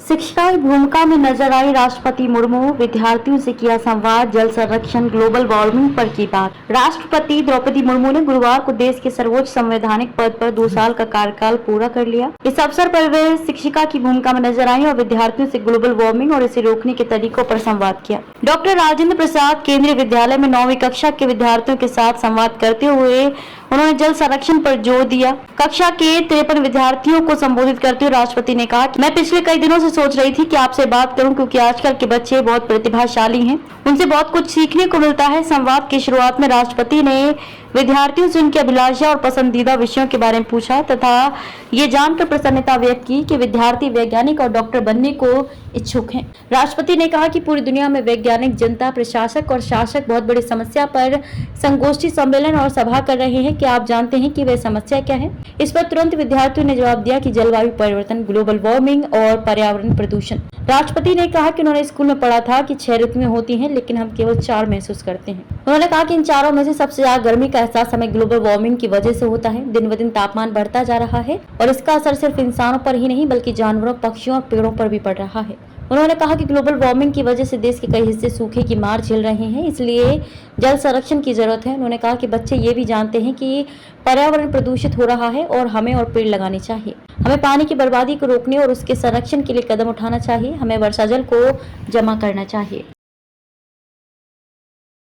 शिक्षिका की भूमिका में नजर आई राष्ट्रपति मुर्मू, विद्यार्थियों से किया संवाद, जल संरक्षण, ग्लोबल वार्मिंग पर की बात। राष्ट्रपति द्रौपदी मुर्मू ने गुरुवार को देश के सर्वोच्च संवैधानिक पद पर 2 साल का कार्यकाल पूरा कर लिया। इस अवसर पर वे शिक्षिका की भूमिका में नजर आई और विद्यार्थियों से ग्लोबल वार्मिंग और इसे रोकने के तरीकों पर संवाद किया। डॉक्टर राजेंद्र प्रसाद केंद्रीय विद्यालय में 9वीं कक्षा के विद्यार्थियों के साथ संवाद करते हुए उन्होंने जल संरक्षण पर जोर दिया। कक्षा के 53 विद्यार्थियों को संबोधित करते हुए राष्ट्रपति ने कहा कि मैं पिछले कई दिनों से सोच रही थी कि आपसे बात करूं, क्योंकि आजकल के बच्चे बहुत प्रतिभाशाली हैं, उनसे बहुत कुछ सीखने को मिलता है। संवाद की शुरुआत में राष्ट्रपति ने विद्यार्थियों से उनकी अभिलाषा और पसंदीदा विषयों के बारे में पूछा तथा ये जानकर प्रसन्नता व्यक्त की कि विद्यार्थी वैज्ञानिक और डॉक्टर बनने को इच्छुक हैं। राष्ट्रपति ने कहा कि पूरी दुनिया में वैज्ञानिक, जनता, प्रशासक और शासक बहुत बड़ी समस्या पर संगोष्ठी, सम्मेलन और सभा कर रहे हैं। क्या आप जानते हैं कि वह समस्या क्या है? इस पर तुरंत विद्यार्थियों ने जवाब दिया कि जलवायु परिवर्तन, ग्लोबल वार्मिंग और पर्यावरण प्रदूषण। राष्ट्रपति ने कहा कि उन्होंने स्कूल में पढ़ा था कि 6 ऋतुएं होती हैं, लेकिन हम केवल 4 महसूस करते हैं। उन्होंने कहा कि इन चारों में से सबसे ज्यादा गर्मी का एहसास हमें ग्लोबल वार्मिंग की वजह से होता है। दिन ब दिन तापमान बढ़ता जा रहा है और इसका असर सिर्फ इंसानों पर ही नहीं बल्कि जानवरों, पक्षियों और पेड़ों पर भी पड़ रहा है। उन्होंने कहा कि ग्लोबल वार्मिंग की वजह से देश के कई हिस्से सूखे की मार झेल रहे हैं, इसलिए जल संरक्षण की जरूरत है। उन्होंने कहा कि बच्चे ये भी जानते हैं कि पर्यावरण प्रदूषित हो रहा है और हमें और पेड़ लगाने चाहिए। हमें पानी की बर्बादी को रोकने और उसके संरक्षण के लिए कदम उठाना चाहिए। हमें वर्षा जल को जमा करना चाहिए।